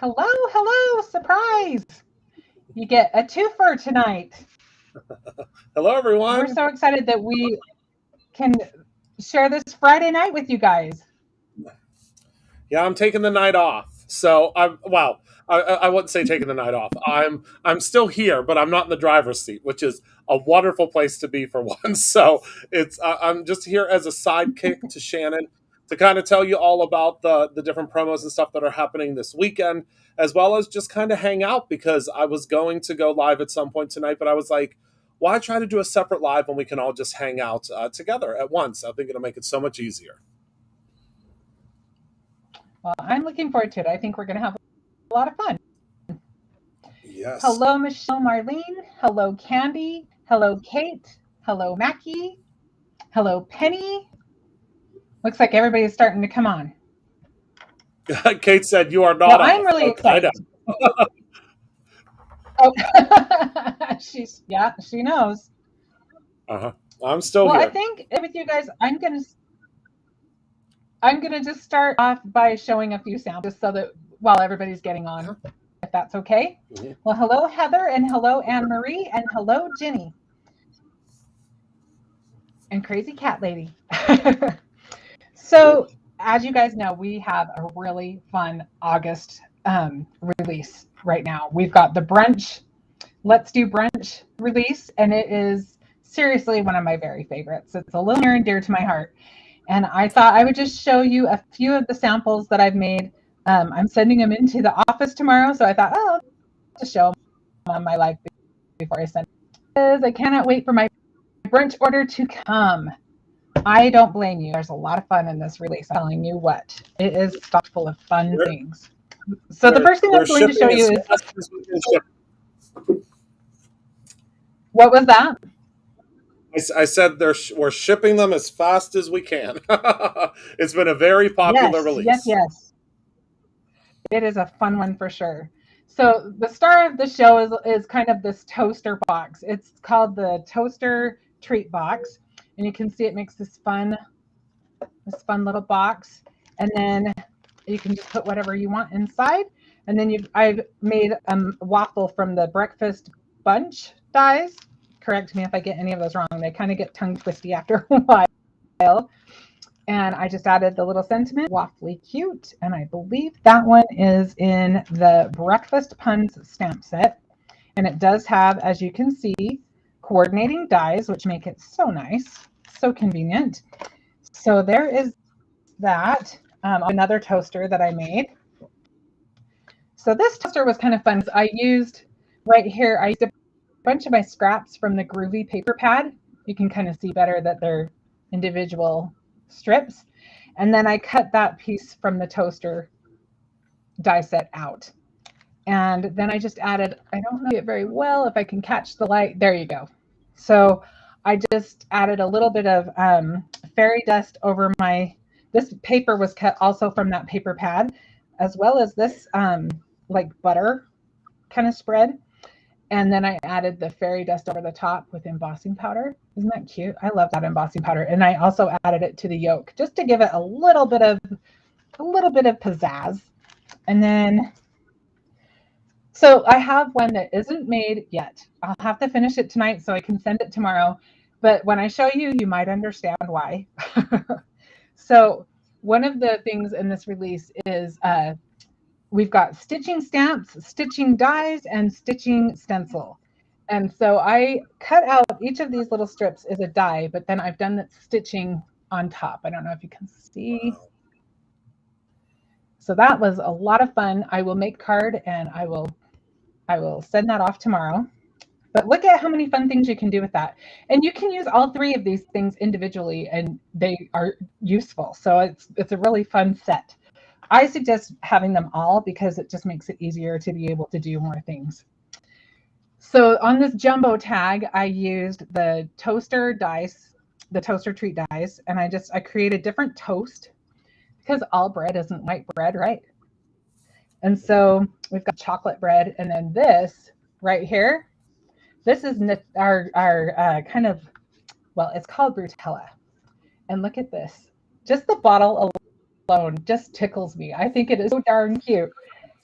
Hello, hello, surprise. You get a twofer tonight. Hello, We're everyone. so excited that we can share this Friday night with you guys. Yeah, I'm taking the night off. So I'm well. I wouldn't say taking the night off. I'm still here, but I'm not in the driver's seat, which is a wonderful place to be for once. So I'm just here as a sidekick to Shannon to kind of tell you all about the different promos and stuff that are happening this weekend, as well as just kind of hang out because I was going to go live at some point tonight, but I was like, why try to do a separate live when we can all just hang out together at once? I think it'll make it so much easier. Well, I'm looking forward to it. I think we're going to have a lot of fun. Yes. Hello, Michelle Marlene. Hello, Candy. Hello, Kate. Hello, Mackie. Hello, Penny. Looks like everybody's starting to come on. Kate said, "You are Well, not I'm off." really Okay, I know. excited. Oh, she knows. Uh-huh. I'm still Well, I here. think with you guys, I'm gonna just start off by showing a few samples just so that while everybody's getting on, Uh-huh. if that's okay. Mm-hmm. Well, hello, Heather, and hello, Anne Marie, and hello, Ginny, and Crazy Cat Lady. Mm-hmm. So, as you guys know, we have a really fun August release right now. We've got the Brunch, Let's Do Brunch release, and it is seriously one of my very favorites. It's a little near and dear to my heart. And I thought I would just show you a few of the samples that I've made. I'm sending them into the office tomorrow, so I thought, oh, I'll just show them on my live before I send it. I cannot wait for my brunch order to come. I don't blame you. There's a lot of fun in this release. I'm telling you what, it is stocked full of fun We're, things. So the first thing we're I'm going to show shipping you as is, fast as we can ship. what was that? I said we're shipping them as fast as we can. It's been a very popular Yes, yes, release. yes. It is a fun one for sure. So the star of the show is kind of this toaster box. It's called the toaster treat box, and you can see it makes this fun little box, and then you can just put whatever you want inside. And then I've made a waffle from the breakfast bunch dies. Correct me if I get any of those wrong. They kind of get tongue twisty after a while. And I just added the little sentiment, waffly cute. And I believe that one is in the Breakfast Puns stamp set. And it does have, as you can see, coordinating dies, which make it so nice, so convenient. So there is that. Another toaster that I made. So this toaster was kind of fun. I used a bunch of my scraps from the Groovy paper pad. You can kind of see better that they're individual strips. And then I cut that piece from the toaster die set out. And then I just added, I don't know it very well if I can catch the light. There you go. So I just added a little bit of fairy dust over this paper was cut also from that paper pad, as well as this like butter kind of spread. And then I added the fairy dust over the top with embossing powder. Isn't that cute? I love that embossing powder. And I also added it to the yolk just to give it a little bit of pizzazz. And then so I have one that isn't made yet. I'll have to finish it tonight so I can send it tomorrow. But when I show you, you might understand why. So one of the things in this release is we've got stitching stamps, stitching dies, and stitching stencil. And so I cut out each of these little strips is a die, but then I've done the stitching on top. I don't know if you can see. Wow. So that was a lot of fun. I will make card and I will send that off tomorrow. But look at how many fun things you can do with that. And you can use all three of these things individually and they are useful. So it's a really fun set. I suggest having them all because it just makes it easier to be able to do more things. So on this jumbo tag, I used the toaster dice, the toaster treat dice, and I created different toast because all bread isn't white bread, right? And so we've got chocolate bread, and then this right here, this is our kind of, well, it's called Brutella. And look at this. Just the bottle alone just tickles me. I think it is so darn cute.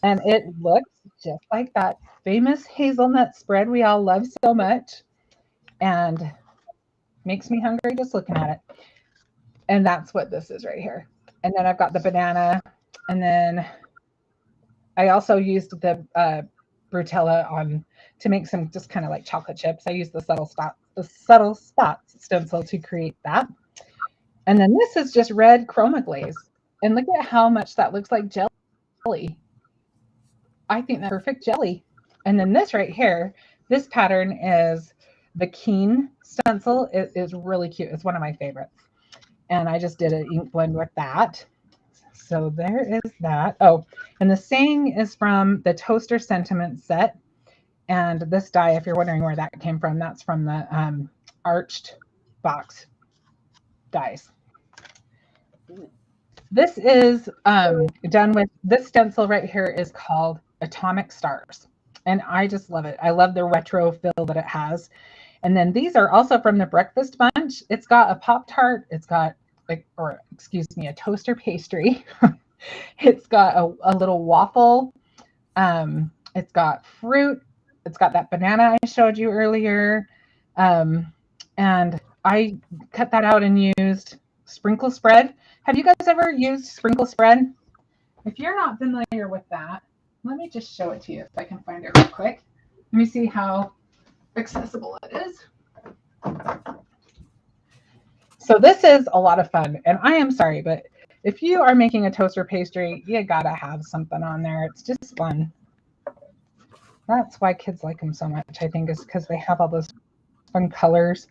And it looks just like that famous hazelnut spread we all love so much and makes me hungry just looking at it. And that's what this is right here. And then I've got the banana. And then I also used the Brutella on to make some just kind of like chocolate chips. I used the subtle spots stencil to create that. And then this is just red chroma glaze. And look at how much that looks like jelly. I think that's perfect jelly. And then this right here, this pattern is the Keen stencil. It is really cute. It's one of my favorites. And I just did an ink blend with that. So there is that. Oh, and the saying is from the Toaster Sentiment set. And this die, if you're wondering where that came from, that's from the arched box dies. This is done with, this stencil right here is called Atomic Stars. And I just love it. I love the retro feel that it has. And then these are also from the Breakfast Bunch. It's got a Pop-Tart. It's got, a toaster pastry. It's got a little waffle. It's got fruit. It's got that banana I showed you earlier. And I cut that out and used sprinkle spread. Have you guys ever used sprinkle spread? If you're not familiar with that, let me just show it to you if I can find it real quick. Let me see how accessible it is. So this is a lot of fun, and I am sorry, but if you are making a toaster pastry, you gotta have something on there. It's just fun. That's why kids like them so much, I think, is because they have all those fun colors.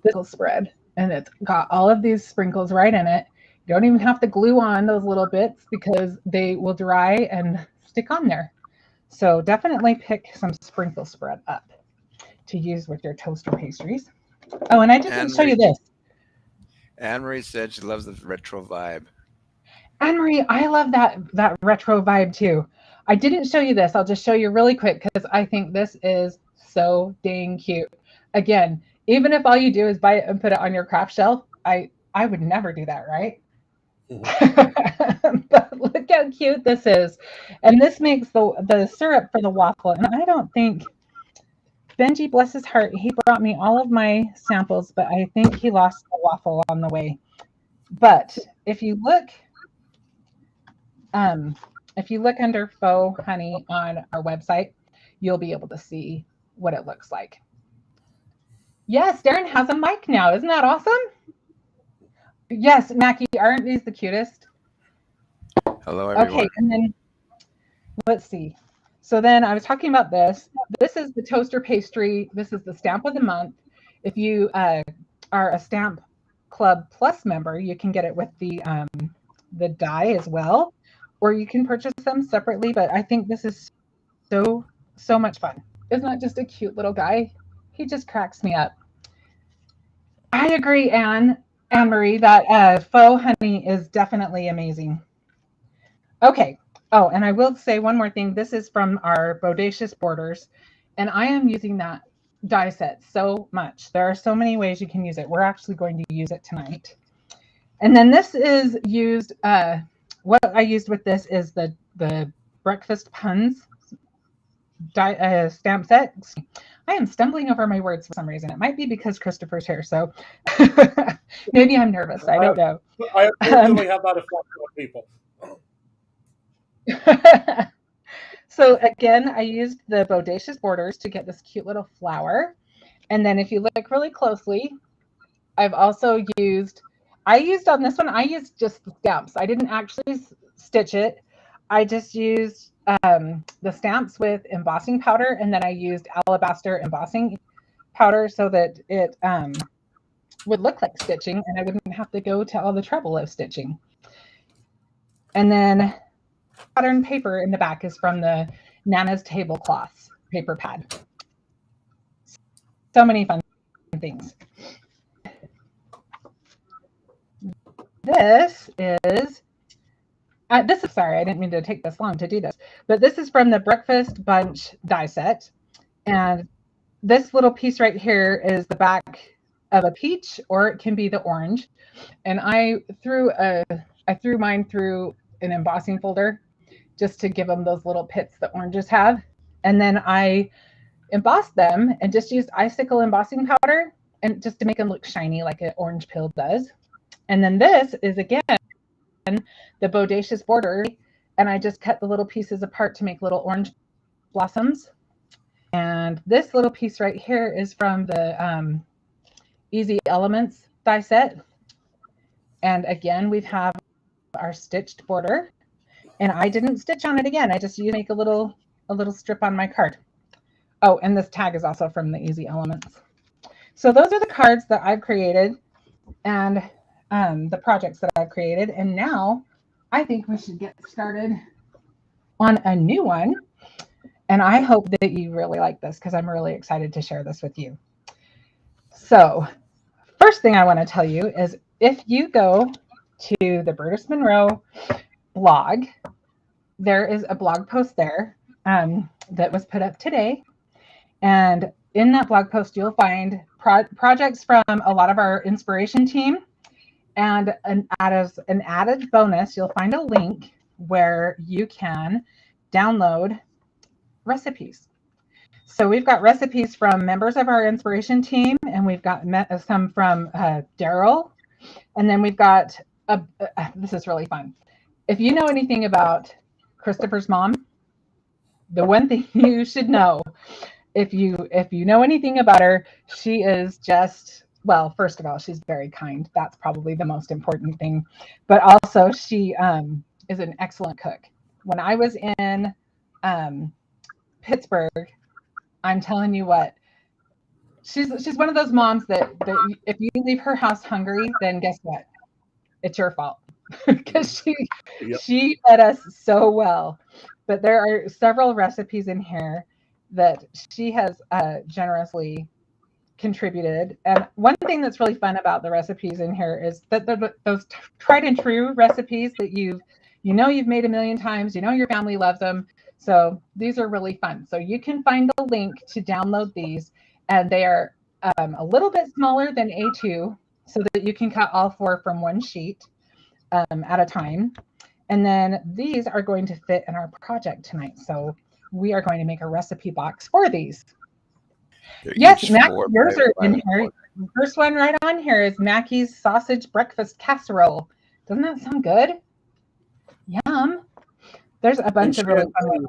This will spread, and it's got all of these sprinkles right in it. You don't even have to glue on those little bits because they will dry and stick on there. So definitely pick some sprinkle spread up to use with your toaster pastries. Oh, and I didn't show you this. Anne-Marie said she loves the retro vibe. Anne-Marie, I love that retro vibe too. I didn't show you this. I'll just show you really quick because I think this is so dang cute. Again, even if all you do is buy it and put it on your craft shelf, I would never do that, right? But look how cute this is. And this makes the syrup for the waffle. And I don't think Benji, bless his heart, he brought me all of my samples, but I think he lost the waffle on the way. But if you look under faux honey on our website, you'll be able to see what it looks like. Yes, Darren has a mic now. Isn't that awesome? Yes, Mackie, aren't these the cutest? Hello, everyone. Okay, and then let's see. So then I was talking about this. This is the toaster pastry. This is the stamp of the month. If you are a Stamp Club Plus member, you can get it with the die as well, or you can purchase them separately. But I think this is so much fun. Isn't that just a cute little guy? He just cracks me up. I agree, Anne-Marie, that faux honey is definitely amazing. Okay. Oh, and I will say one more thing. This is from our Bodacious Borders, and I am using that die set so much. There are so many ways you can use it. We're actually going to use it tonight. And then this is used, what I used with this is the Breakfast Puns stamp set. I am stumbling over my words for some reason. It might be because Christopher's here, so maybe I'm nervous. I don't know. I usually have that effect on people. So again, I used the Bodacious Borders to get this cute little flower. And then if you look really closely, I've also used on this one, I used just the stamps. I didn't actually stitch it. I just used the stamps with embossing powder, and then I used alabaster embossing powder so that it would look like stitching, and I wouldn't have to go to all the trouble of stitching. And then pattern paper in the back is from the Nana's Tablecloths paper pad. So many fun things. This is sorry, I didn't mean to take this long to do this, but this is from the Breakfast Bunch die set. And this little piece right here is the back of a peach, or it can be the orange. And I threw mine through an embossing folder just to give them those little pits that oranges have. And then I embossed them and just used icicle embossing powder and just to make them look shiny like an orange peel does. And then this is again the bodacious border, and I just cut the little pieces apart to make little orange blossoms. And this little piece right here is from the Easy Elements die set. And again, we have our stitched border, and I didn't stitch on it again. I just make a little strip on my card. Oh, and this tag is also from the Easy Elements. So those are the cards that I've created and the projects that I've created. And now I think we should get started on a new one. And I hope that you really like this because I'm really excited to share this with you. So first thing I want to tell you is if you go to the Brutus Monroe blog, there is a blog post there that was put up today. And in that blog post, you'll find projects from a lot of our inspiration team. And as an added bonus, you'll find a link where you can download recipes. So we've got recipes from members of our inspiration team, and we've got some from Daryl. And then we've got, this is really fun. If you know anything about Christopher's mom, the one thing you should know, if you know anything about her, she is just, well, first of all, she's very kind. That's probably the most important thing. But also she is an excellent cook. When I was in Pittsburgh, I'm telling you what, she's one of those moms that if you leave her house hungry, then guess what? It's your fault because she fed us so well. But there are several recipes in here that she has generously contributed. And one thing that's really fun about the recipes in here is that those tried and true recipes that you've made a million times, your family loves them. So these are really fun. So you can find the link to download these, and they are a little bit smaller than A2 so that you can cut all 4 from one sheet at a time. And then these are going to fit in our project tonight. So we are going to make a recipe box for these. Yes, Mac, yours are in here. The first one right on here is Mackie's sausage breakfast casserole. Doesn't that sound good? Yum. There's a bunch of really fun ones.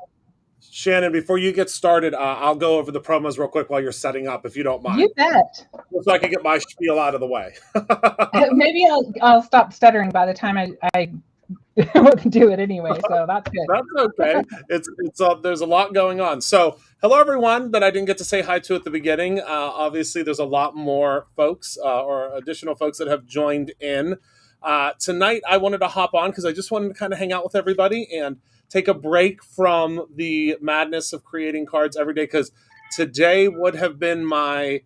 Shannon, before you get started, I'll go over the promos real quick while you're setting up, if you don't mind. You bet. So I can get my spiel out of the way. Maybe I'll stop stuttering by the time I do it anyway, so that's good. That's okay. It's there's a lot going on. So hello everyone that I didn't get to say hi to at the beginning. Obviously there's a lot more folks or additional folks that have joined in. Tonight I wanted to hop on because I just wanted to kind of hang out with everybody and take a break from the madness of creating cards every day, because today would have been my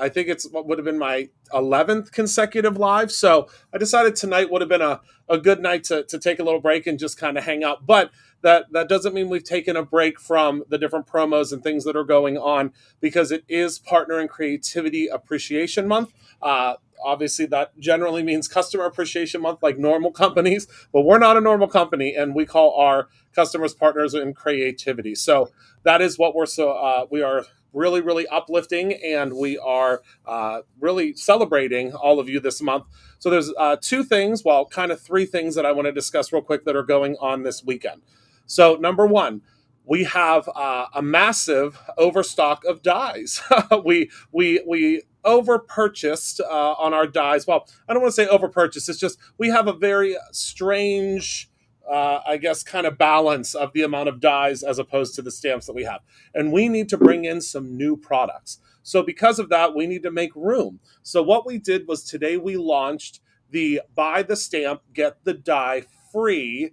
I think would have been my 11th consecutive live. So I decided tonight would have been a good night to take a little break and just kind of hang out. But that doesn't mean we've taken a break from the different promos and things that are going on, because it is Partner and Creativity Appreciation Month. Obviously, that generally means Customer Appreciation Month, like normal companies, but we're not a normal company, and we call our customers partners in creativity. So that is what we are really, really uplifting, and we are really celebrating all of you this month. So there's 2 things, well, kind of 3 things that I want to discuss real quick that are going on this weekend. So number 1, we have a massive overstock of dies. we over purchased on our dies. Well, I don't want to say over purchased. It's just we have a very strange, I guess, kind of balance of the amount of dies as opposed to the stamps that we have. And we need to bring in some new products. So because of that, we need to make room. So what we did was today we launched the buy the stamp, get the die free.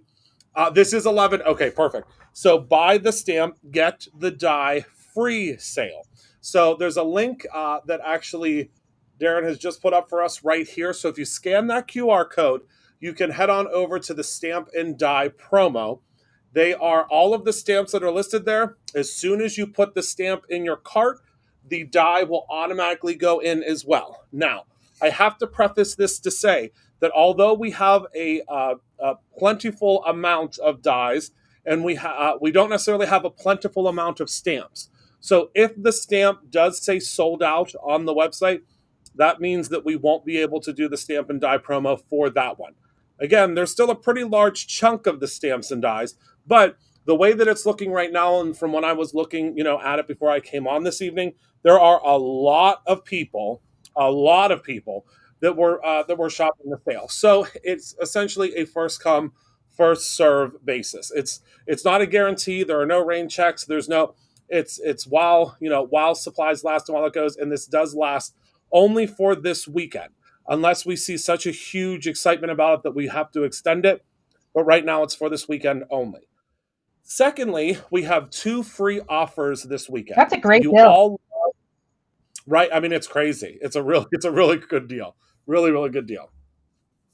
This is 11. Okay, perfect. So buy the stamp, get the die free sale. So there's a link that actually Darren has just put up for us right here. So if you scan that QR code, you can head on over to the Stamp and Die promo. They are all of the stamps that are listed there. As soon as you put the stamp in your cart, the die will automatically go in as well. Now, I have to preface this to say that although we have a plentiful amount of dies, and we don't necessarily have a plentiful amount of stamps. So if the stamp does say sold out on the website, that means that we won't be able to do the stamp and die promo for that one. Again, there's still a pretty large chunk of the stamps and dies, but the way that it's looking right now, and from when I was looking, at it before I came on this evening, there are a lot of people that were shopping the sale. So it's essentially a first come, first serve basis. It's not a guarantee. There are no rain checks. There's no. It's while supplies last and while it goes, and this does last only for this weekend, unless we see such a huge excitement about it that we have to extend it. But right now, it's for this weekend only. Secondly, we have 2 free offers this weekend. That's a great You deal. all right? I mean, it's crazy. It's a really good deal. Really, really good deal.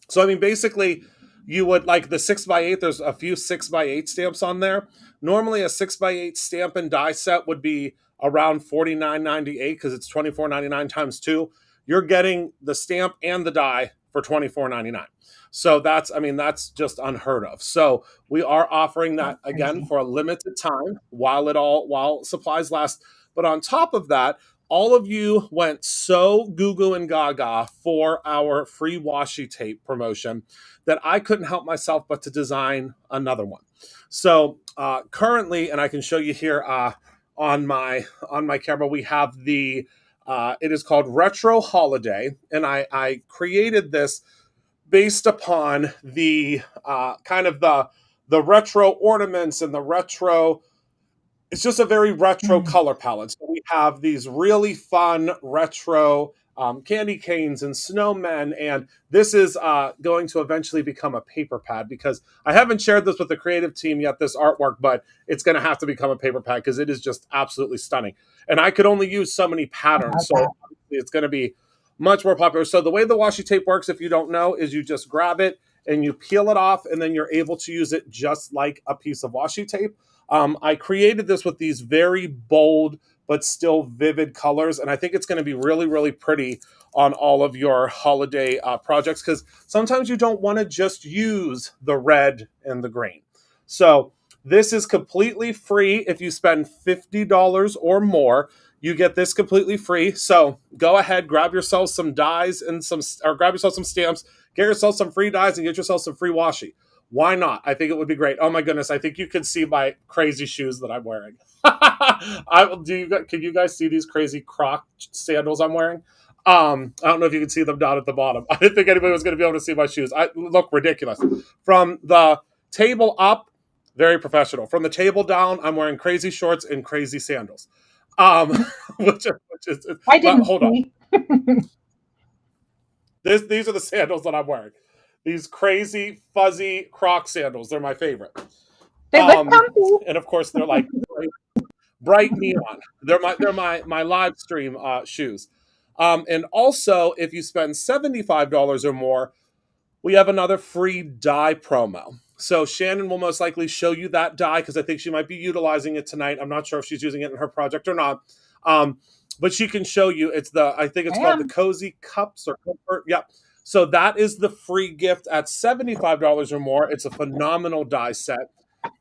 So I mean, basically, you would like the 6x8. There's a few 6x8 stamps on there. Normally, a 6x8 stamp and die set would be around $49.98 because it's $24.99 times 2. You're getting the stamp and the die for $24.99. So that's just unheard of. So we are offering that again for a limited time while supplies last. But on top of that, all of you went so goo and gaga for our free washi tape promotion that I couldn't help myself but to design another one. So currently, and I can show you here on my camera, we have it is called Retro Holiday, and I created this based upon the kind of the retro ornaments and the retro. It's just a very retro color palette. So we have these really fun retro candy canes and snowmen, and this is going to eventually become a paper pad because I haven't shared this with the creative team yet, this artwork, but it's going to have to become a paper pad because it is just absolutely stunning. And I could only use so many patterns, so it's going to be much more popular. So the way the washi tape works, if you don't know, is you just grab it and you peel it off, and then you're able to use it just like a piece of washi tape. I created this with these very bold but still vivid colors, and I think it's going to be really, really pretty on all of your holiday projects because sometimes you don't want to just use the red and the green. So this is completely free. If you spend $50 or more, you get this completely free. So go ahead, grab yourself some dies and grab yourself some stamps, get yourself some free dies, and get yourself some free washi. Why not? I think it would be great. Oh my goodness, I think you can see my crazy shoes that I'm wearing. Can you guys see these crazy Croc sandals I'm wearing? I don't know if you can see them down at the bottom. I didn't think anybody was going to be able to see my shoes. I look ridiculous. From the table up, very professional. From the table down, I'm wearing crazy shorts and crazy sandals. Which is I didn't hold see. on. These are the sandals that I'm wearing. These crazy, fuzzy Croc sandals. They're my favorite. They look comfy. And of course, they're like bright neon. They're my live stream shoes. And also, if you spend $75 or more, we have another free die promo. So Shannon will most likely show you that die because I think she might be utilizing it tonight. I'm not sure if she's using it in her project or not. But she can show you. I think it's called the Cozy Cups or Comfort. Yep. So that is the free gift at $75 or more. It's a phenomenal die set.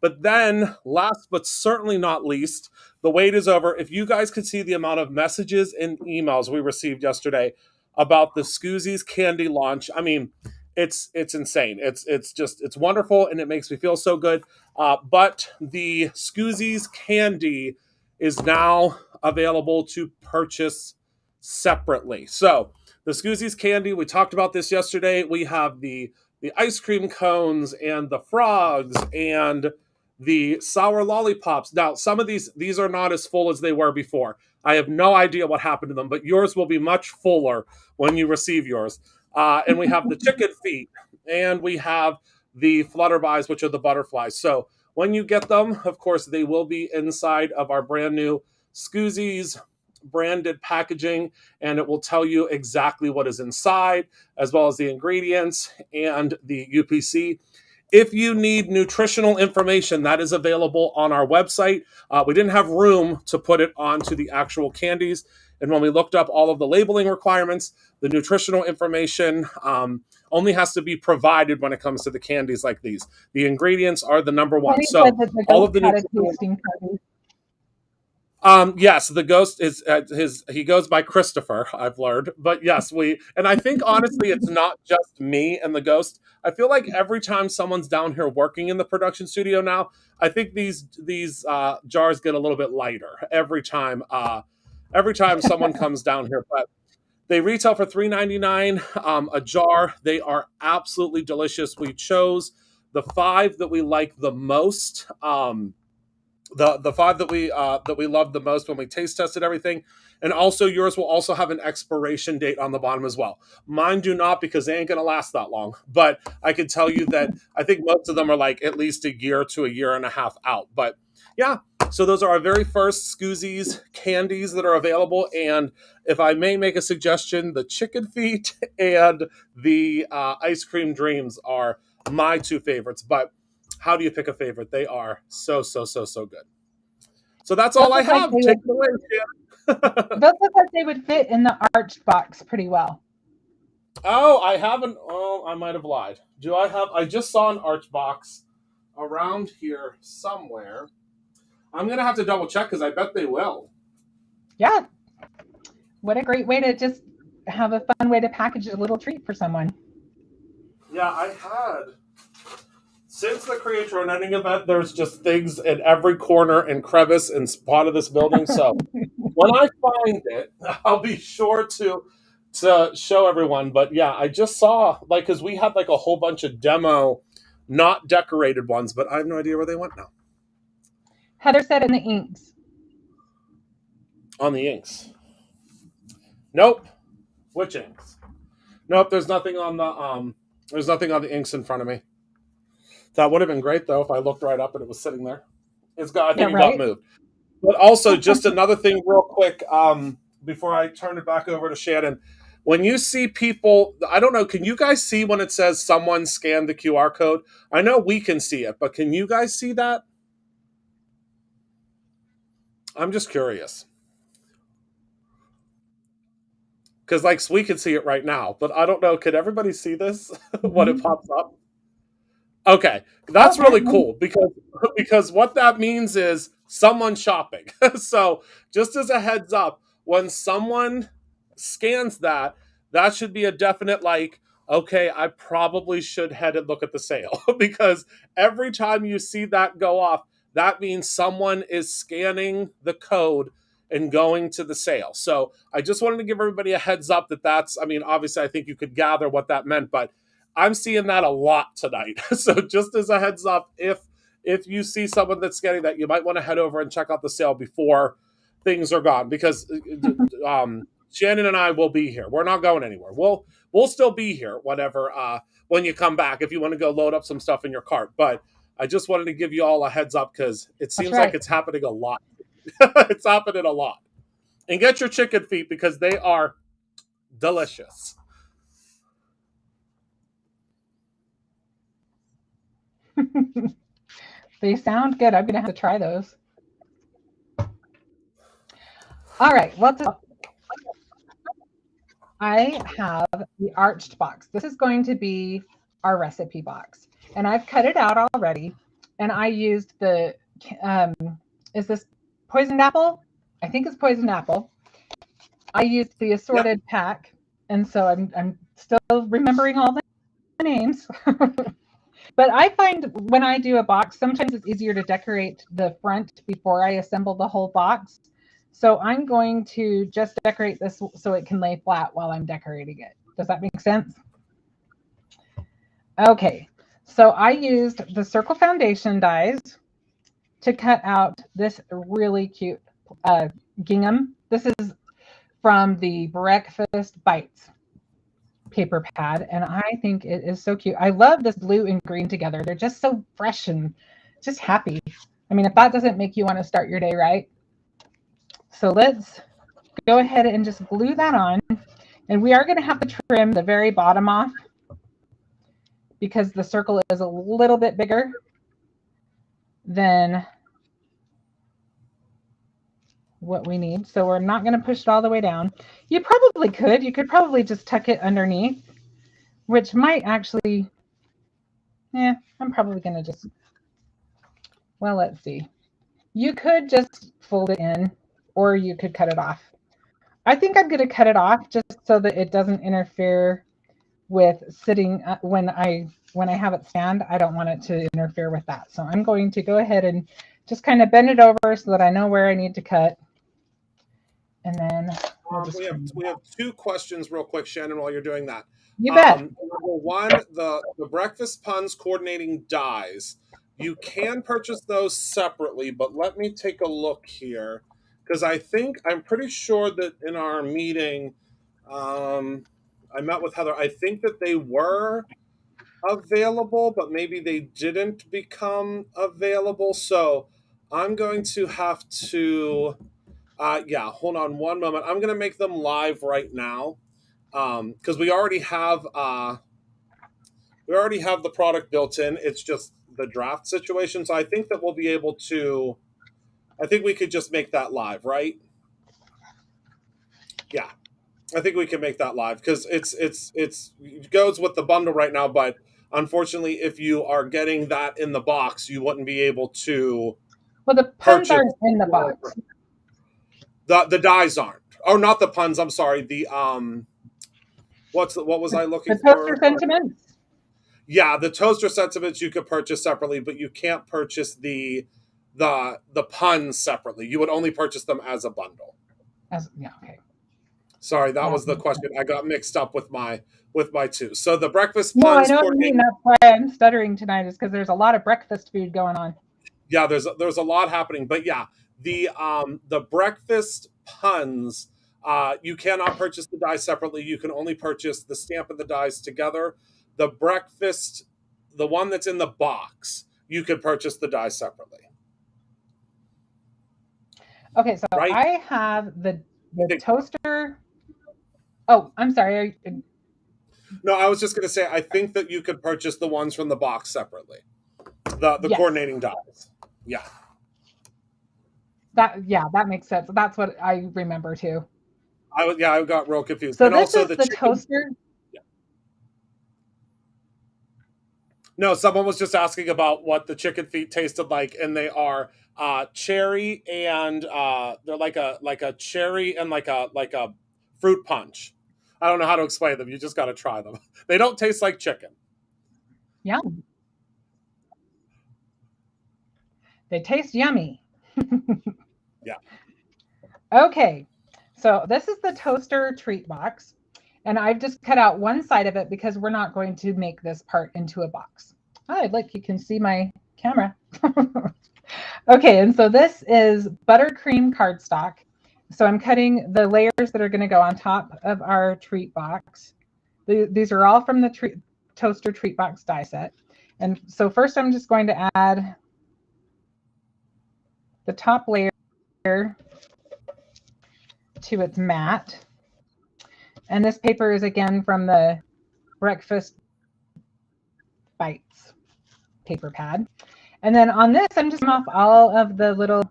But then, last but certainly not least, the wait is over. If you guys could see the amount of messages and emails we received yesterday about the Scoozies candy launch, I mean, it's insane. It's wonderful, and it makes me feel so good. But the Scoozies candy is now available to purchase separately. So the Scoozies candy, we talked about this yesterday. We have the ice cream cones and the frogs and the sour lollipops. Now, some of these are not as full as they were before. I have no idea what happened to them, but yours will be much fuller when you receive yours. And we have the chicken feet, and we have the flutterbys, which are the butterflies. So when you get them, of course, they will be inside of our brand new Scoozies branded packaging, and it will tell you exactly what is inside, as well as the ingredients and the UPC. If you need nutritional information, that is available on our website. We didn't have room to put it onto the actual candies. And when we looked up all of the labeling requirements, the nutritional information only has to be provided when it comes to the candies like these. The ingredients are the number one. Penny So said that the all ghost of the had a nutritional tasting party. yes, the ghost is he goes by Christopher, I've learned. But yes, and I think honestly it's not just me and the ghost. I feel like every time someone's down here working in the production studio now, I think these jars get a little bit lighter every time someone comes down here. But they retail for $3.99 a jar. They are absolutely delicious. We chose the 5 that we like the most. The 5 that we loved the most when we taste tested everything. And also yours will also have an expiration date on the bottom as well. Mine do not, because they ain't gonna last that long. But I can tell you that I think most of them are like at least a year to a year and a half out. But yeah, so those are our very first Scoozies candies that are available. And if I may make a suggestion, the chicken feet and the ice cream dreams are my 2 favorites. But how do you pick a favorite? They are so good. So that's all I have. Take it away, Shannon. Those look like they would fit in the arched box pretty well. Oh, I haven't. Oh, I might have lied. Do I have? I just saw an arch box around here somewhere. I'm gonna have to double check because I bet they will. Yeah. What a great way to just have a fun way to package a little treat for someone. Yeah, I had. Since the Create Your Own Ending event, there's just things in every corner and crevice and spot of this building. So when I find it, I'll be sure to show everyone. But yeah, I just saw, like, because we had like a whole bunch of demo, not decorated ones, but I have no idea where they went now. Heather said in the inks. On the inks. Nope. Which inks? Nope, there's nothing on the inks in front of me. That would have been great though if I looked right up and it was sitting there. I think it got moved. But also, just another thing real quick, before I turn it back over to Shannon. When you see people, I don't know, can you guys see when it says someone scanned the QR code? I know we can see it, but can you guys see that? I'm just curious. Because like we can see it right now, but I don't know, can everybody see this when it pops up? Okay, that's really cool because what that means is someone's shopping. So just as a heads up, when someone scans that, that should be a definite like, okay, I probably should head and look at the sale because every time you see that go off, that means someone is scanning the code and going to the sale. So I just wanted to give everybody a heads up that's, I mean, obviously I think you could gather what that meant, but I'm seeing that a lot tonight. So just as a heads up, if you see someone that's getting that, you might want to head over and check out the sale before things are gone because Shannon and I will be here. We're not going anywhere. We'll still be here whenever when you come back if you want to go load up some stuff in your cart. But I just wanted to give you all a heads up because it seems like it's happening a lot. It's happening a lot. And get your chicken feet because they are delicious. They sound good. I'm going to have to try those. All right. I have the arched box. This is going to be our recipe box. And I've cut it out already. And I used the, is this poisoned apple? I think it's poisoned apple. I used the assorted pack. And so I'm still remembering all the names. But I find when I do a box, sometimes it's easier to decorate the front before I assemble the whole box. So I'm going to just decorate this so it can lay flat while I'm decorating it. Does that make sense? Okay, so I used the Circle Foundation dies to cut out this really cute gingham. This is from the Breakfast Bites paper pad, and I think it is so cute. I love this blue and green together. They're just so fresh and just happy. I mean, if that doesn't make you want to start your day right. So let's go ahead and just glue that on. And we are going to have to trim the very bottom off because the circle is a little bit bigger than what we need. So we're not going to push it all the way down. You probably could. You could probably just tuck it underneath, which might actually, I'm probably going to just, well, let's see. You could just fold it in, or you could cut it off. I think I'm going to cut it off just so that it doesn't interfere with sitting when I have it stand. I don't want it to interfere with that. So I'm going to go ahead and just kind of bend it over so that I know where I need to cut. And then we have two questions real quick, Shannon, while you're doing that. You bet. Number one, the breakfast puns coordinating dies. You can purchase those separately, but let me take a look here, because I'm pretty sure that in our meeting, I met with Heather. I think that they were available, but maybe they didn't become available. So I'm going to have to, hold on one moment. I'm going to make them live right now, because we already have the product built in. It's just the draft situation. So I think that we'll be able to. I think we could just make that live, right? Yeah, I think we can make that live because it goes with the bundle right now. But unfortunately, if you are getting that in the box, you wouldn't be able to. Well, the puns aren't in the box. The dies aren't. Oh, not the puns. I'm sorry. The what was I looking for? The toaster sentiments. Yeah, the toaster sentiments you could purchase separately, but you can't purchase the puns separately. You would only purchase them as a bundle. Okay. Sorry, that was the question. I got mixed up with my two. So the breakfast puns. No, I know what you mean. That's why I'm stuttering tonight, is because there's a lot of breakfast food going on. Yeah, there's a lot happening, but yeah, the breakfast puns. You cannot purchase the dies separately. You can only purchase the stamp and the dies together. The breakfast, the one that's in the box, you could purchase the dies separately. Okay, so right? I have the toaster. Oh, I'm sorry. No, I was just going to say, I think that you could purchase the ones from the box separately. The yes. Coordinating dies. Yeah. That makes sense. That's what I remember too. I got real confused. So and this also is the toaster. Yeah. No, someone was just asking about what the chicken feet tasted like, and they are cherry and they're like a cherry and like a fruit punch. I don't know how to explain them. You just got to try them. They don't taste like chicken. Yeah. They taste yummy. Yeah. Okay. So this is the toaster treat box. And I've just cut out one side of it because we're not going to make this part into a box. Oh, look, you can see my camera. Okay, and so this is buttercream cardstock. So I'm cutting the layers that are going to go on top of our treat box. These are all from the toaster treat box die set. And so first I'm just going to add the top layer to its mat. And this paper is again from the Breakfast Bites paper pad. And then on this, I'm just off all of the little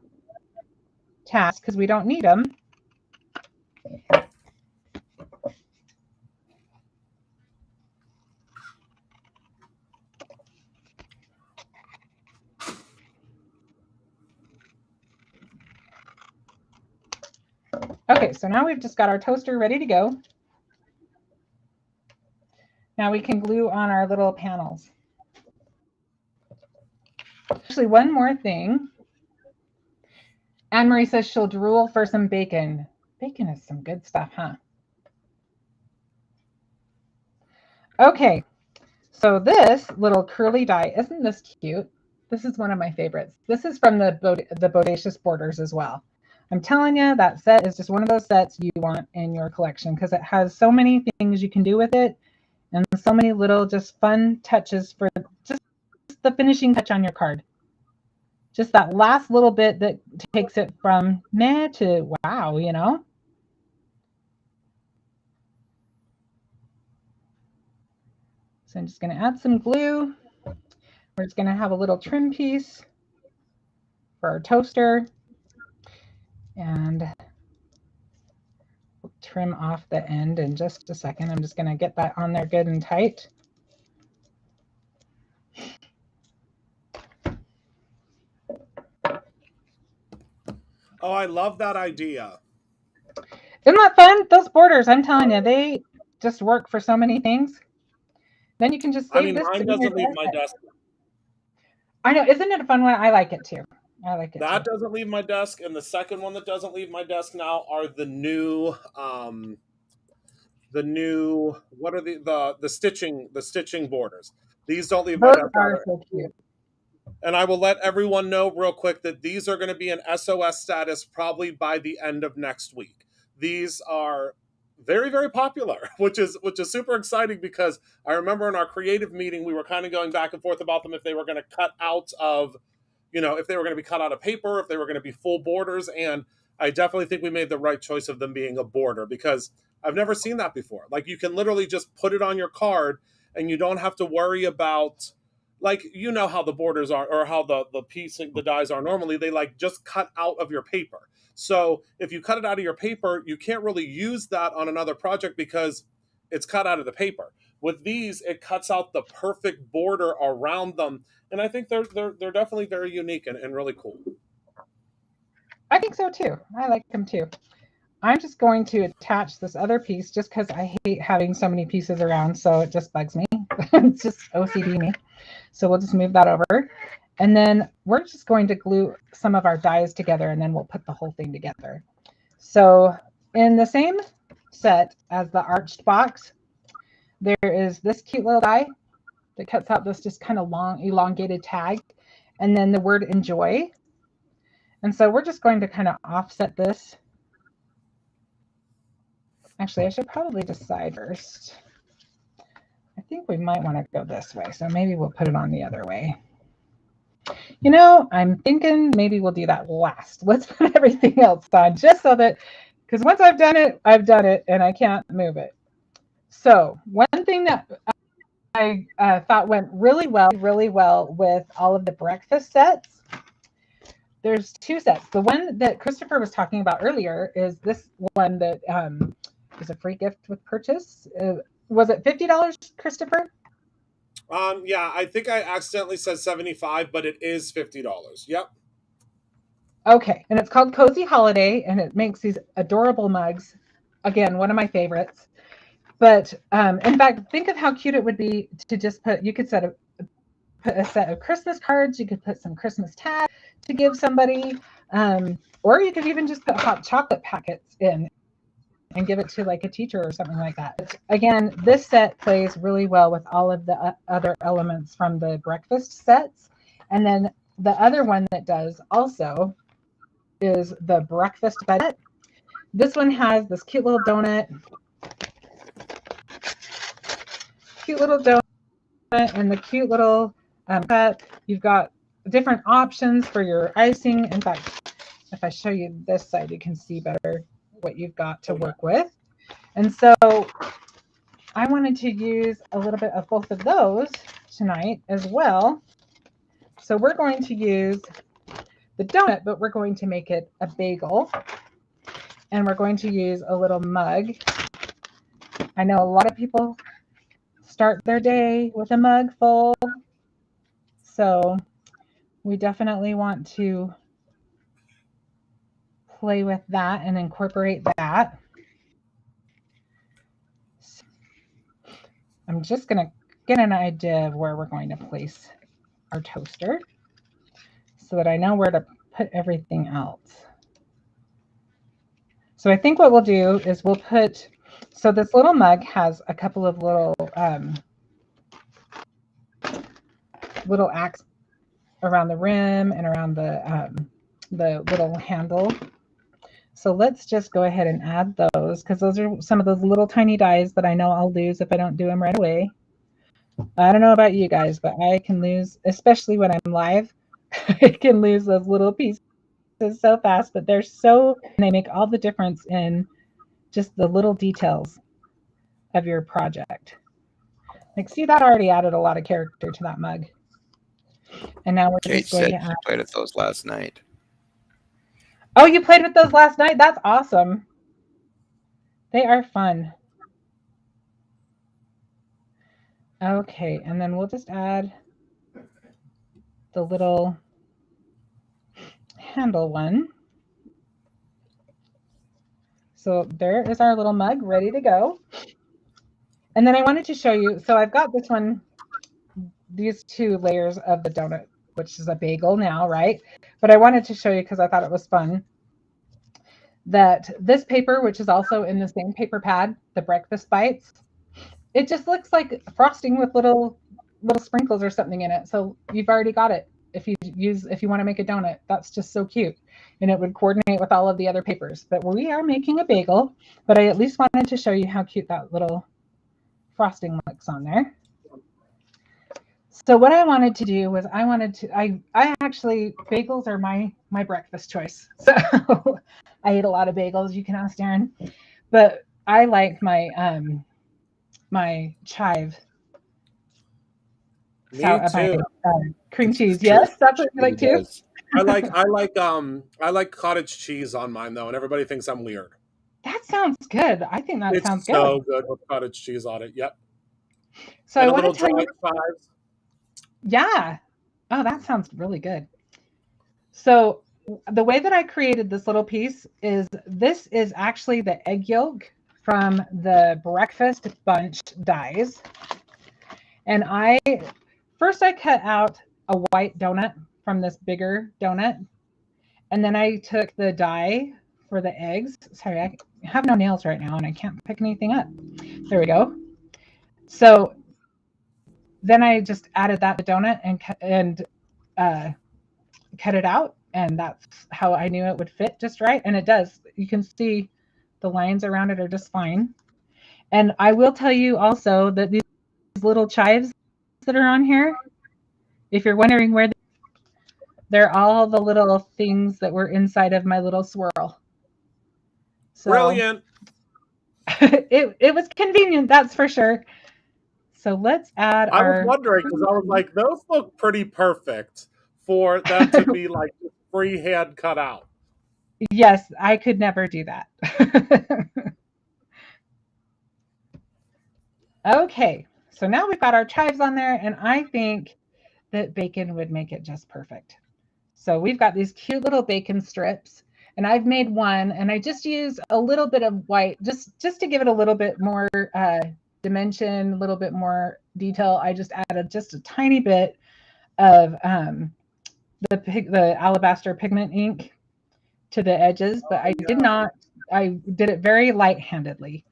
tabs because we don't need them. Okay, so now we've just got our toaster ready to go. Now we can glue on our little panels. Actually, one more thing. Anne-Marie says she'll drool for some bacon. Bacon is some good stuff, huh? Okay, so this little curly die, isn't this cute? This is one of my favorites. This is from the Bodacious Borders as well. I'm telling you, that set is just one of those sets you want in your collection because it has so many things you can do with it and so many little just fun touches for just the finishing touch on your card. Just that last little bit that takes it from meh to wow, you know? So I'm just going to add some glue. We're just going to have a little trim piece for our toaster. And we'll trim off the end in just a second. I'm just going to get that on there good and tight. Oh, I love that idea. Isn't that fun? Those borders, I'm telling you, they just work for so many things. Then you can just I save mean, this mine in your doesn't leave my desk. desk. I know, isn't it a fun one? I like it too. I like it That too. doesn't leave my desk, and the second one that doesn't leave my desk now are the new what are the stitching borders. These don't leave my Those desk are either. so cute. And I will let everyone know real quick that these are going to be in SOS status probably by the end of next week. These are very, very popular, which is super exciting because I remember in our creative meeting we were kind of going back and forth about them if they were going to cut out of, if they were going to be cut out of paper, if they were going to be full borders, and I definitely think we made the right choice of them being a border because I've never seen that before. Like you can literally just put it on your card and you don't have to worry about like how the borders are or how the piecing the dies are normally they like just cut out of your paper. So if you cut it out of your paper you can't really use that on another project because it's cut out of the paper. With these it cuts out the perfect border around them, and I think they're definitely very unique and really cool. I think so too. I like them too. I'm just going to attach this other piece just because I hate having so many pieces around, so it just bugs me. It's just OCD me. So we'll just move that over. And then we're just going to glue some of our dies together and then we'll put the whole thing together. So in the same set as the arched box, there is this cute little die that cuts out this just kind of long elongated tag and then the word enjoy. And so we're just going to kind of offset this. Actually, I should probably decide first. I think we might want to go this way. So maybe we'll put it on the other way. I'm thinking maybe we'll do that last. Let's put everything else on just so that, because once I've done it, and I can't move it. So one thing that I thought went really well with all of the breakfast sets, there's two sets. The one that Christopher was talking about earlier is this one that is a free gift with purchase. Was it $50, Christopher? Yeah, I think I accidentally said 75, but it is $50. Yep. Okay, and it's called Cozy Holiday, and it makes these adorable mugs. Again, one of my favorites. But in fact, think of how cute it would be to just put. You could put a set of Christmas cards. You could put some Christmas tags to give somebody, or you could even just put hot chocolate packets in and give it to like a teacher or something like that. But again, this set plays really well with all of the other elements from the breakfast sets, and then the other one that does also is the breakfast budget. This one has this cute little donut, and the cute little cup. You've got different options for your icing. In fact, if I show you this side, you can see better what you've got to work with. And so I wanted to use a little bit of both of those tonight as well. So we're going to use the donut, but we're going to make it a bagel. And we're going to use a little mug. I know a lot of people start their day with a mug full. So we definitely want to play with that and incorporate that. So I'm just going to get an idea of where we're going to place our toaster so that I know where to put everything else. So I think what we'll do is we'll put, so this little mug has a couple of little axes around the rim and around the little handle. So let's just go ahead and add those because those are some of those little tiny dies that I know I'll lose if I don't do them right away. I don't know about you guys, but I can lose, especially when I'm live, I can lose those little pieces so fast, but they make all the difference in just the little details of your project. Like, see, that already added a lot of character to that mug. And now we're Kate just going said to add. she played with those last night. Oh, you played with those last night? That's awesome. They are fun. Okay, and then we'll just add the little handle one. So there is our little mug ready to go. And then I wanted to show you, so I've got this one, these two layers of the donut, which is a bagel now, right? But I wanted to show you because I thought it was fun that this paper, which is also in the same paper pad, the breakfast bites, it just looks like frosting with little sprinkles or something in it. So you've already got it. If you want to make a donut, that's just so cute. And it would coordinate with all of the other papers. But we are making a bagel, but I at least wanted to show you how cute that little frosting looks on there. So what I wanted to do was I actually bagels are my breakfast choice. So I ate a lot of bagels. You can ask Darren, but I like my chive Me my too. cream cheese. True. Yes, that's what you She like too. does. I like cottage cheese on mine though, and everybody thinks I'm weird. That sounds good. I think that sounds It's good. so good with cottage cheese on it. Yep, So I and a want little to tell dry you, chives. yeah. Oh, that sounds really good. So the way that I created this little piece is this is actually the egg yolk from the breakfast bunch dies. And I cut out a white donut from this bigger donut. And then I took the dye for the eggs. Sorry, I have no nails right now and I can't pick anything up. There we go. So then I just added that to the donut and uh, cut it out, and that's how I knew it would fit just right. And it does. You can see the lines around it are just fine. And I will tell you also that these little chives that are on here, if you're wondering where they're all the little things that were inside of my little swirl. So Brilliant. it was convenient, that's for sure. So let's add I was our wondering because I was like, those look pretty perfect for them to be like freehand cut out. yes, I could never do that. Okay, so now we've got our chives on there, and I think that bacon would make it just perfect. So we've got these cute little bacon strips, and I've made one, and I just use a little bit of white, just to give it a little bit more dimension, a little bit more detail. I just added just a tiny bit of the alabaster pigment ink to the edges, but I did Yeah. not. I did it very light-handedly.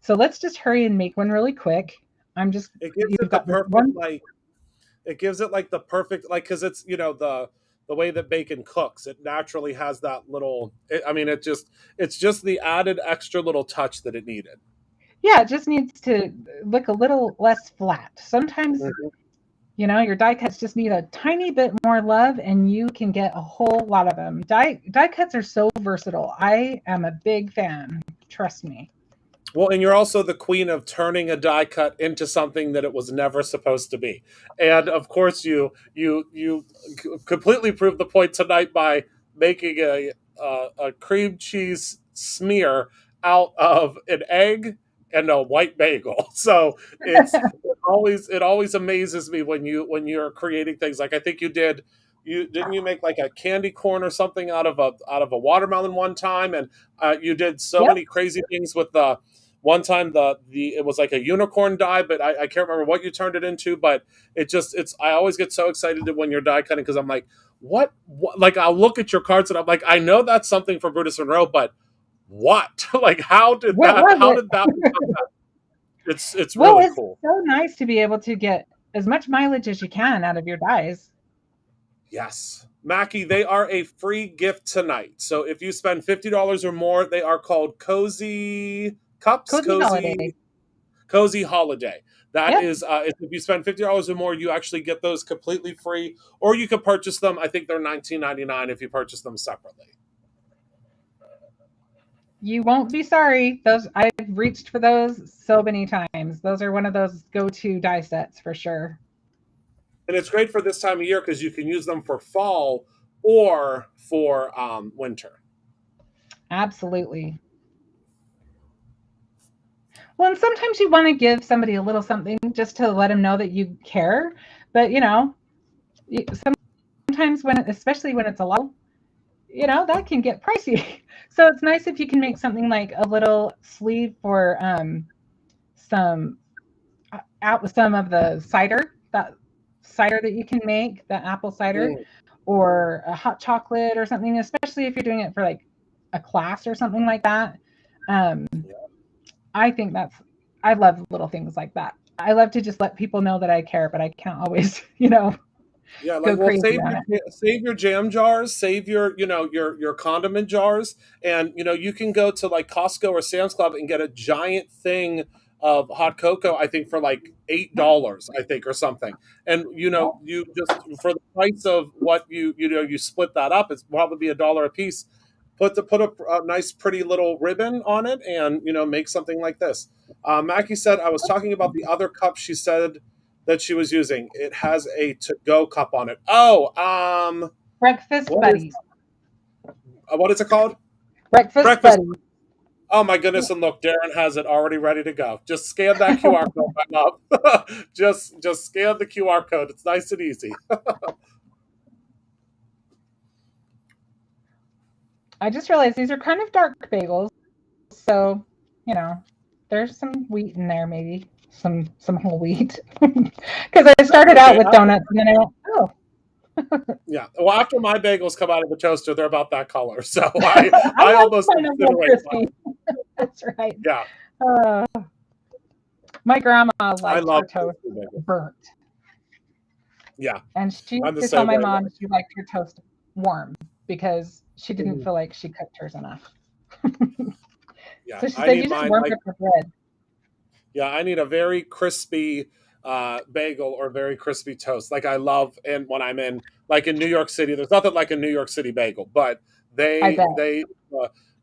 So let's just hurry and make one really quick. It gives You've it the got this perfect one. like it gives it like the perfect like because it's the way that bacon cooks. It naturally has that little. I mean, it's just the added extra little touch that it needed. Yeah, it just needs to look a little less flat. Sometimes, Mhm. your die cuts just need a tiny bit more love and you can get a whole lot of them. Die cuts are so versatile. I am a big fan. Trust me. Well, and you're also the queen of turning a die cut into something that it was never supposed to be. And of course, you completely proved the point tonight by making a cream cheese smear out of an egg and a white bagel. So it always amazes me when you're creating things like I think you did. You didn't you make like a candy corn or something out of a watermelon one time, and you did so Yep. many crazy things with the one time the it was like a unicorn die, but I can't remember what you turned it into. But it's I always get so excited when you're die cutting because I'm like, what? Like I'll look at your cards and I'm like, I know that's something for Brutus Monroe, but what? Like how did What that? was How it? did that become that? It's Well, really it's cool. so nice to be able to get as much mileage as you can out of your dies. Yes. Mackie, they are a free gift tonight. So if you spend $50 or more, they are called Cozy Cups, Cozy holiday. Cozy Holiday. That Yep. is, if you spend $50 or more, you actually get those completely free, or you can purchase them. I think they're $19.99 if you purchase them separately. You won't be sorry. Those I've reached for those so many times. Those are one of those go-to die sets for sure. And it's great for this time of year because you can use them for fall or for winter. Absolutely. Well, and sometimes you want to give somebody a little something just to let them know that you care. But sometimes especially when it's a lot, that can get pricey. So it's nice if you can make something like a little sleeve for some out with some of the cider that you can make, the apple cider, or a hot chocolate or something, especially if you're doing it for like a class or something like that. Um, I think I love little things like that. I love to just let people know that I care, but I can't always, Yeah, go like, well, crazy on it. save your jam jars, save your condiment jars, and you can go to like Costco or Sam's Club and get a giant thing of hot cocoa. I think for like $8, I think, or something. And you just for the price of what you split that up, it's probably be $1 a piece. Put a nice pretty little ribbon on it, and make something like this. Mackie said I was talking about the other cup. She said that she was using. It has a to-go cup on it. Oh, Breakfast what is buddies. what is it called? Breakfast Breakfast. buddies. Oh my goodness! And look, Darren has it already ready to go. Just scan that QR code, my love. just scan the QR code. It's nice and easy. I just realized these are kind of dark bagels, so there's some wheat in there, maybe some whole wheat. Because I started out with donuts, and then I went, oh. Yeah. Well, after my bagels come out of the toaster, they're about that color. So I almost insinuate. That's right. Yeah. My grandma liked love her toast burnt. Yeah. And she I'm used the to tell same my way. mom she liked her toast warm because she didn't feel like she cooked hers enough. Yeah. So she I said, need you just mine warm like up your bread. Yeah, I need a very crispy bagel or very crispy toast. Like I love, and when I'm in like in New York City, there's nothing like a New York City bagel, but I bet.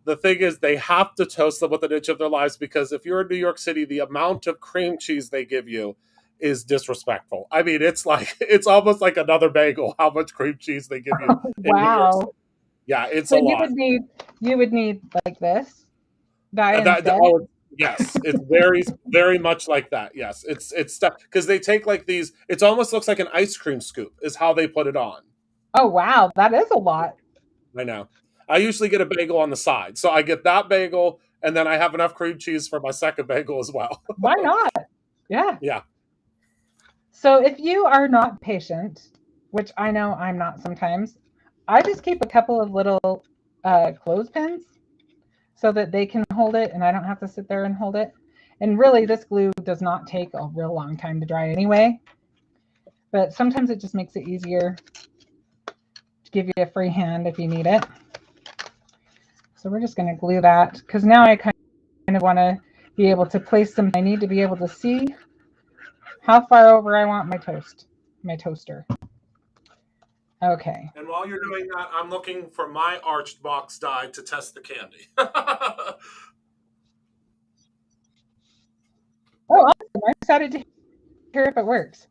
the thing is they have to toast them with an inch of their lives, because if you're in New York City, the amount of cream cheese they give you is disrespectful. I mean, it's like it's almost like another bagel how much cream chease they give you in New York City. Wow. Yeah, it's So a lot. you would need like this guy That, instead. yes, it's very very much like that. Yes, it's stuff because they take like these. It almost looks like an ice cream scoop is how they put it on. Oh wow, that is a lot. I know. I usually get a bagel on the side, so I get that bagel, and then I have enough cream cheese for my second bagel as well. Why not? Yeah. Yeah. So if you are not patient, which I know I'm not sometimes, I just keep a couple of little clothespins so that they can hold it and I don't have to sit there and hold it. And really, this glue does not take a real long time to dry anyway. But sometimes it just makes it easier to give you a free hand if you need it. So we're just going to glue that because now I kind of want to be able to place some. I need to be able to see how far over I want my toaster. Okay. And while you're doing that, I'm looking for my arched box die to test the candy. Oh, awesome. I'm excited to hear if it works.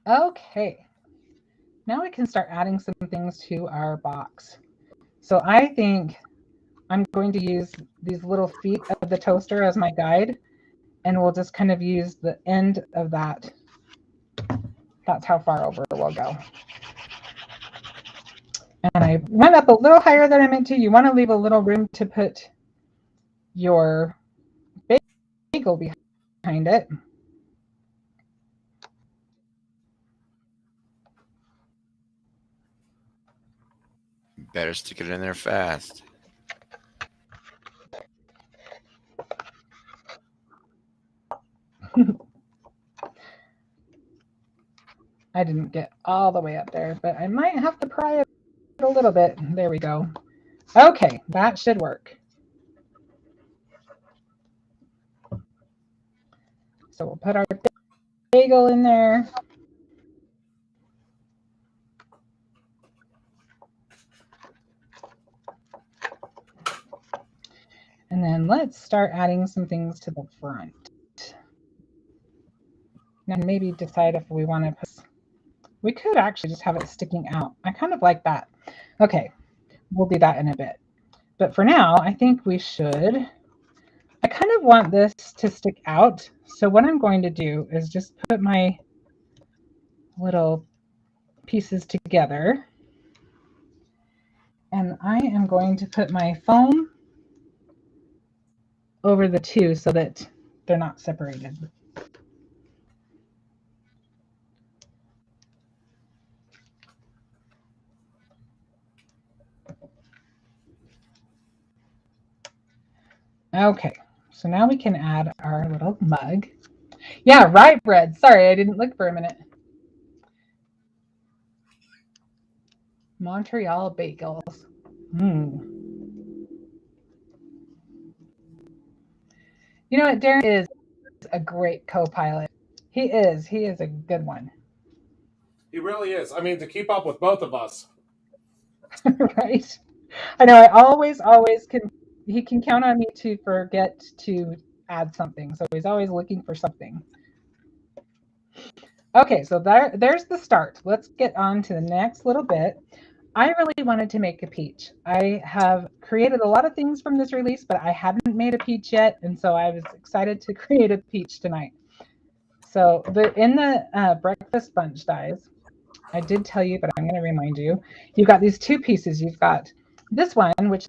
Okay. Now we can start adding some things to our box. So I think I'm going to use these little feet of the toaster as my guide, and we'll just kind of use the end of that. That's how far over we'll go. And I went up a little higher than I meant to. You want to leave a little room to put your bagel behind it. Better stick it in there fast. I didn't get all the way up there, but I might have to pry it a little bit. There we go. Okay, that should work. So we'll put our bagel in there. And then let's start adding some things to the front. Now maybe decide if we want to we could actually just have it sticking out. I kind of like that. Okay, we'll do that in a bit. But for now, I think we should. I kind of want this to stick out. So what I'm going to do is just put my little pieces together. And I am going to put my foam over the two so that they're not separated. Okay, so now we can add our little mug. Yeah, rye bread. Sorry, I didn't look for a minute. Montreal bagels. You know what? Darren is a great co-pilot. He is. He is a good one. He really is. I mean, to keep up with both of us. Right? I know. I always can. He can count on me to forget to add something. So he's always looking for something. Okay, so there's the start. Let's get on to the next little bit. I really wanted to make a peach. I have created a lot of things from this release, but I haven't made a peach yet, and so I was excited to create a peach tonight. So in the breakfast bunch dies, I did tell you, but I'm going to remind you, you've got these two pieces. You've got this one, which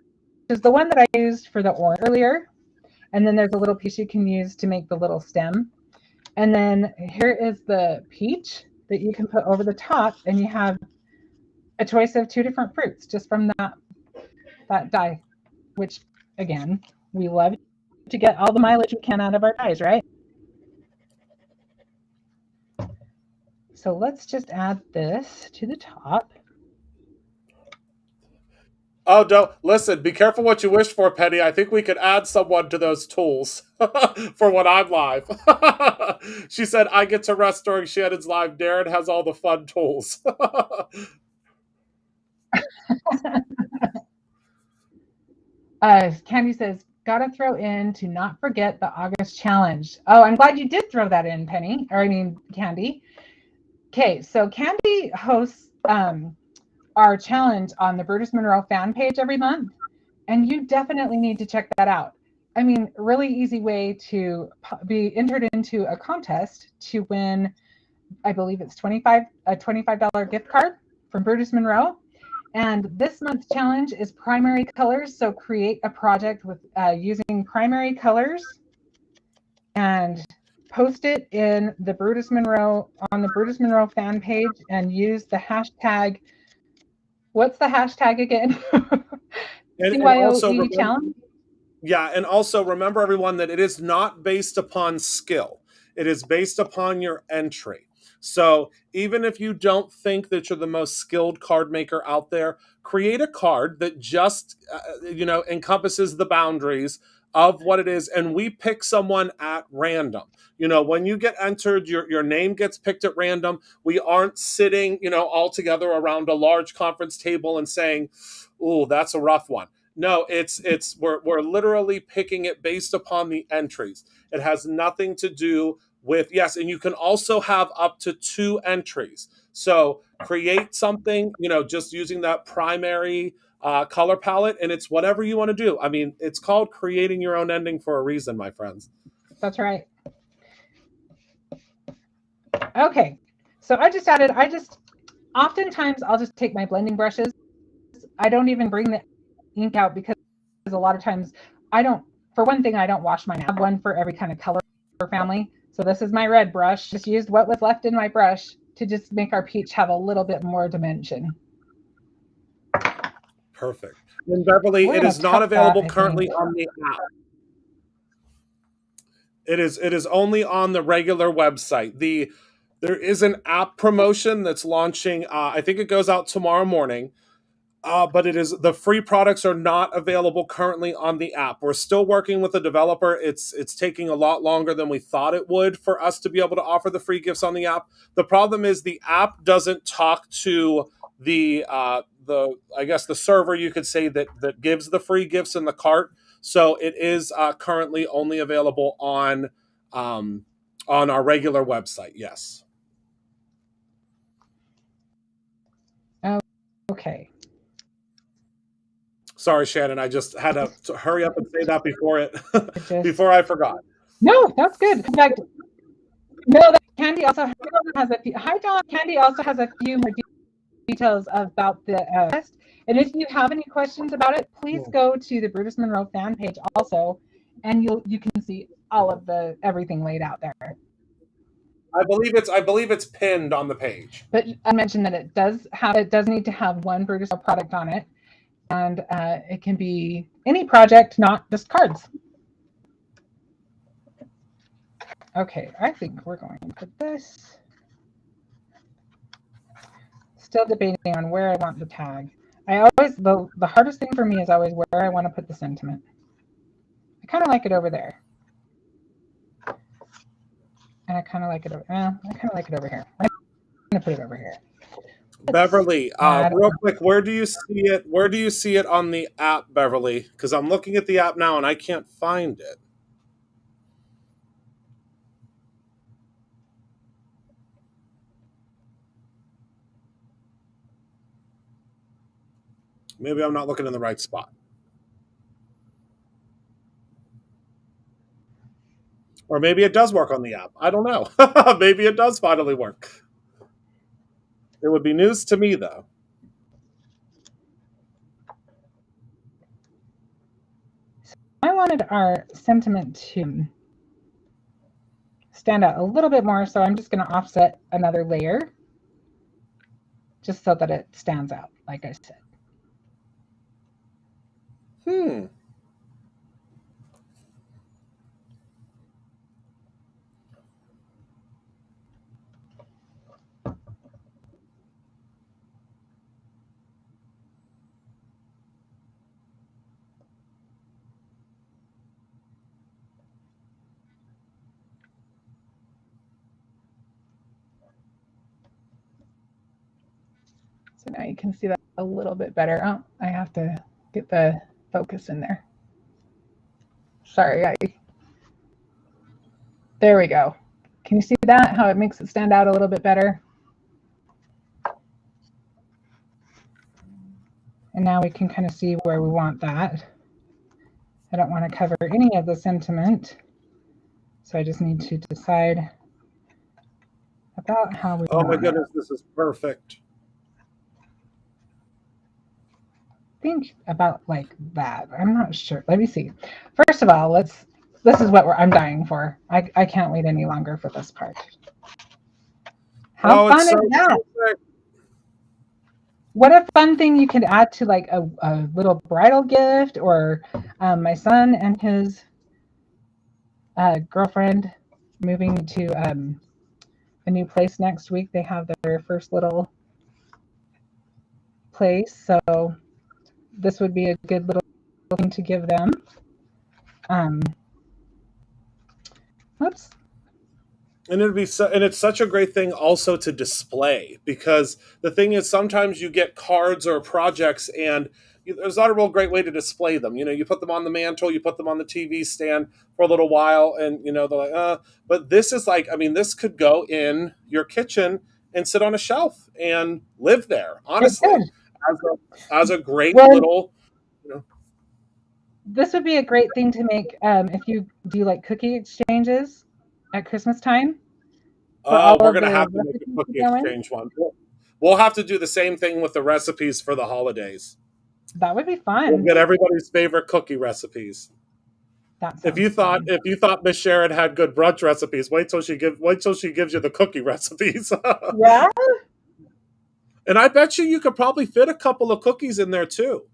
is the one that I used for the orange earlier, and then there's a little piece you can use to make the little stem. And then here is the peach that you can put over the top, and you have a choice of two different fruits just from that die, which again, we love to get all the mileage we can out of our dies, right? So let's just add this to the top. Oh, don't listen. Be careful what you wish for, Penny. I think we could add someone to those tools for when I'm live. She said, I get to rest during Shannon's live. Darren has all the fun tools. Candy says, gotta throw in to not forget the August challenge. Oh, I'm glad you did throw that in, Penny. Or I mean, Candy. Okay, so Candy hosts our challenge on the Brutus Monroe fan page every month, and you definitely need to check that out. I mean, really easy way to be entered into a contest to win, I believe it's a $25 gift card from Brutus Monroe. And this month's challenge is primary colors. So create a project with using primary colors and post it in the Brutus Monroe on the Brutus Monroe fan page and use the hashtag. What's the hashtag again? CYOE challenge. Yeah, and also remember, everyone, that it is not based upon skill. It is based upon your entry. So even if you don't think that you're the most skilled card maker out there, create a card that just encompasses the boundaries of what it is, and we pick someone at random. When you get entered, your name gets picked at random. We aren't sitting, all together around a large conference table and saying, "Oh, that's a rough one." No, we're literally picking it based upon the entries. It has nothing to do with, yes, and you can also have up to 2 entries. So create something, just using that primary color palette, and it's whatever you want to do. I mean, it's called creating your own ending for a reason, my friends. That's right. Okay, so oftentimes I'll just take my blending brushes. I don't even bring the ink out because a lot of times for one thing, I don't wash mine. I have one for every kind of color family. So this is my red brush. Just used what was left in my brush to just make our peach have a little bit more dimension. Perfect. And Beverly, it is not available currently on the app. It is only on the regular website. There is an app promotion that's launching. I think it goes out tomorrow morning. But the free products are not available currently on the app. We're still working with the developer. It's taking a lot longer than we thought it would for us to be able to offer the free gifts on the app. The problem is the app doesn't talk to the I guess the server, you could say, that gives the free gifts in the cart. So it is currently only available on our regular website. Yes. Okay. Sorry, Shannon. I just had to hurry up and say that Just, before I forgot. no, that's good. In fact, no, that Candy also has a few. Hi, John. Candy also has a few more details about the test. And if you have any questions about it, please go to the Brutus Monroe fan page also, and you can see all of everything laid out there. I believe it's pinned on the page. But I mentioned that it does need to have one Brutus product on it, and it can be any project, not just cards. Okay, I think we're going to put this. Still debating on where I want the tag. I always the hardest thing for me is always where I want to put the sentiment. I kind of like it over there, and I kind of like it over. I kind of like it over here. I'm gonna put it over here. Beverly, real quick, where do you see it? Where do you see it on the app, Beverly? Because I'm looking at the app now and I can't find it. Maybe I'm not looking in the right spot. Or maybe it does work on the app. I don't know. Maybe it does finally work. It would be news to me, though. I wanted our sentiment to stand out a little bit more, so I'm just going to offset another layer just so that it stands out, like I said. So now you can see that a little bit better. Oh, I have to get the focus in there. Sorry, there we go. Can you see that, how it makes it stand out a little bit better? And now we can kind of see where we want that. I don't want to cover any of the sentiment, so I just need to decide about how we want it. Oh my goodness, this is perfect. Think about like that. I'm not sure. Let me see. First of all, this is what I'm dying for. I can't wait any longer for this part. How fun is that? Perfect. What a fun thing you could add to like a little bridal gift, or my son and his girlfriend moving to a new place next week. They have their first little place, so this would be a good little thing to give them. Oops. And it's such a great thing also to display, because the thing is, sometimes you get cards or projects and there's not a real great way to display them. You put them on the mantle, you put them on the TV stand for a little while, and they're like, but this is like, this could go in your kitchen and sit on a shelf and live there, honestly, as a great little. This would be a great thing to make if you do like cookie exchanges at Christmas time. Oh, we're going to have to make a cookie exchange one. We'll have to do the same thing with the recipes for the holidays. That would be fun. We'll get everybody's favorite cookie recipes. If you thought Miss Sharon had good brunch recipes, wait till she gives you the cookie recipes. Yeah. And I bet you could probably fit a couple of cookies in there too.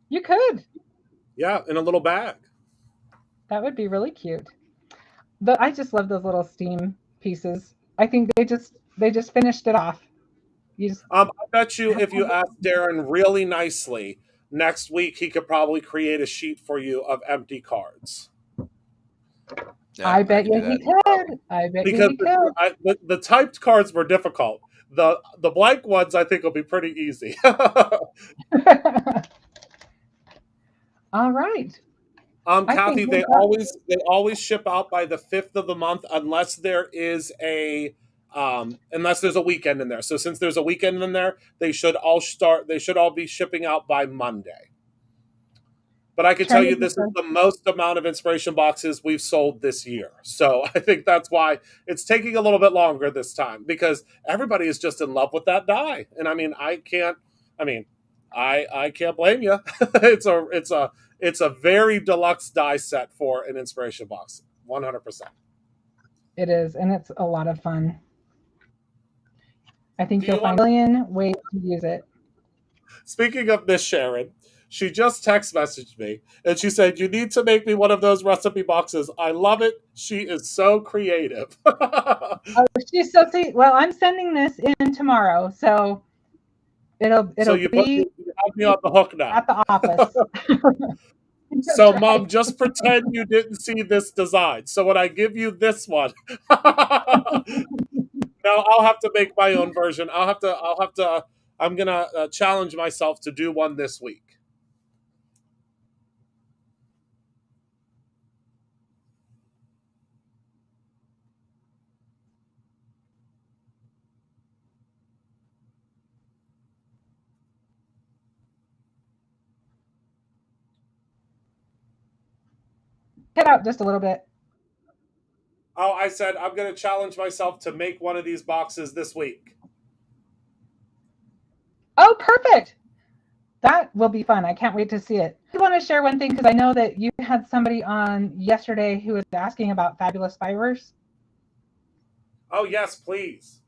You could. Yeah, in a little bag. That would be really cute. But I just love those little steam pieces. I think they just finished it off. I bet you if you ask Darren really nicely, next week he could probably create a sheet for you of empty cards. Yeah, I bet you he could. The typed cards were difficult. The blank ones I think will be pretty easy. All right. Kathy, they always ship out by the 5th of the month unless there is unless there's a weekend in there. So since there's a weekend in there, they should all be shipping out by Monday. But I can tell you this is the most amount of inspiration boxes we've sold this year. So I think that's why it's taking a little bit longer this time, because everybody is just in love with that die. And I mean, I can't blame you. It's a very deluxe die set for an inspiration box. 100%. It is, and it's a lot of fun. I think you'll find a million ways to use it. Speaking of Miss Sharon, she just text messaged me and she said, "You need to make me one of those recipe boxes. I love it. She is so creative." Oh, she's so sweet. Well, I'm sending this in tomorrow, so it'll so you have me on the hook now at the office. So, right. Mom, just pretend you didn't see this design. So when I give you this one, now I'll have to make my own version. I'm gonna challenge myself to do one this week. Get out just a little bit. Oh, I said I'm going to challenge myself to make one of these boxes this week. Oh, perfect. That will be fun. I can't wait to see it. I want to share one thing because I know that you had somebody on yesterday who was asking about fabulous fibers. Oh, yes, please.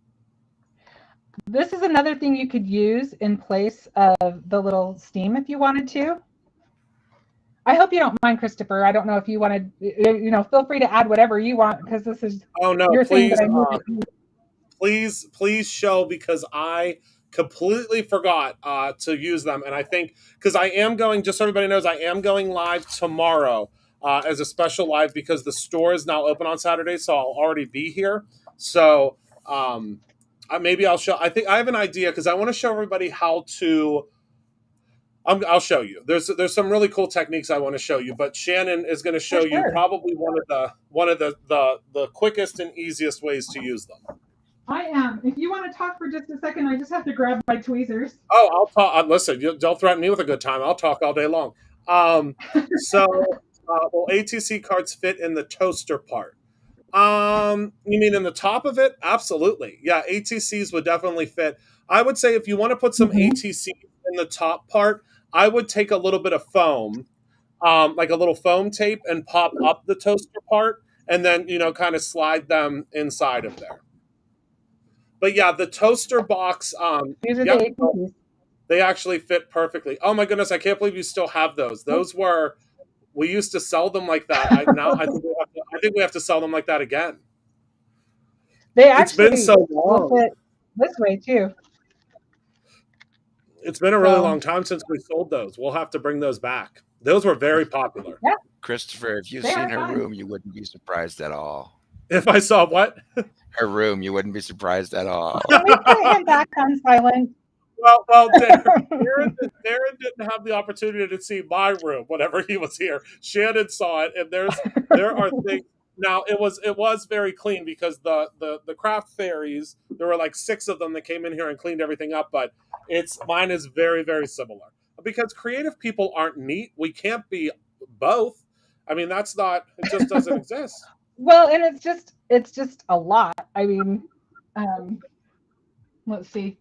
This is another thing you could use in place of the little steam if you wanted to. I hope you don't mind, Christopher. I don't know if you wanted, feel free to add whatever you want because this is your please, thing. Please show, because I completely forgot to use them. And I think, because I am going, just so everybody knows, I am going live tomorrow as a special live because the store is now open on Saturday, so I'll already be here. So maybe I'll show, I think I have an idea because I want to show everybody how to, I'll show you. There's some really cool techniques I want to show you, but Shannon is going to show you probably one of the quickest and easiest ways to use them. I am. If you want to talk for just a second, I just have to grab my tweezers. Oh, I'll talk. Listen, don't threaten me with a good time. I'll talk all day long. Will ATC cards fit in the toaster part? You mean in the top of it? Absolutely. Yeah, ATCs would definitely fit. I would say if you want to put some ATCs in the top part, I would take a little bit of foam, like a little foam tape, and pop up the toaster part, and then, kind of slide them inside of there. But yeah, the toaster box, these are the ATCs. They actually fit perfectly. Oh my goodness, I can't believe you still have those. We used to sell them like that. I think we have to sell them like that again. It's been so long. Fit this way too. It's been a really long time since we sold those. We'll have to bring those back. Those were very popular. Yeah. Christopher, if you've seen her room, you wouldn't be surprised at all. If I saw what? Her room, you wouldn't be surprised at all. Can we put him back on silent? Well, Darren didn't have the opportunity to see my room whenever he was here. Shannon saw it, and there are things. Now it was very clean because the craft fairies, there were like 6 of them that came in here and cleaned everything up, but mine is very, very similar. Because creative people aren't neat. We can't be both. I mean, it just doesn't exist. Well, and it's just a lot. I mean, let's see.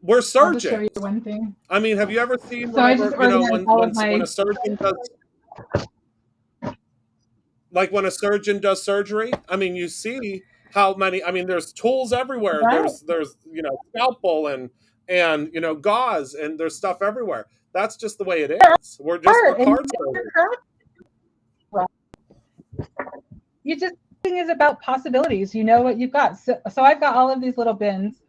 We're surgeons. I'll just show you one thing. I mean, have you ever seen when a surgeon does, like when a surgeon does surgery? I mean, you see how many. I mean, there's tools everywhere. Right. There's scalpel and gauze, and there's stuff everywhere. That's just the way it is. We're cards. You just thing is about possibilities. You know what you've got. So I've got all of these little bins.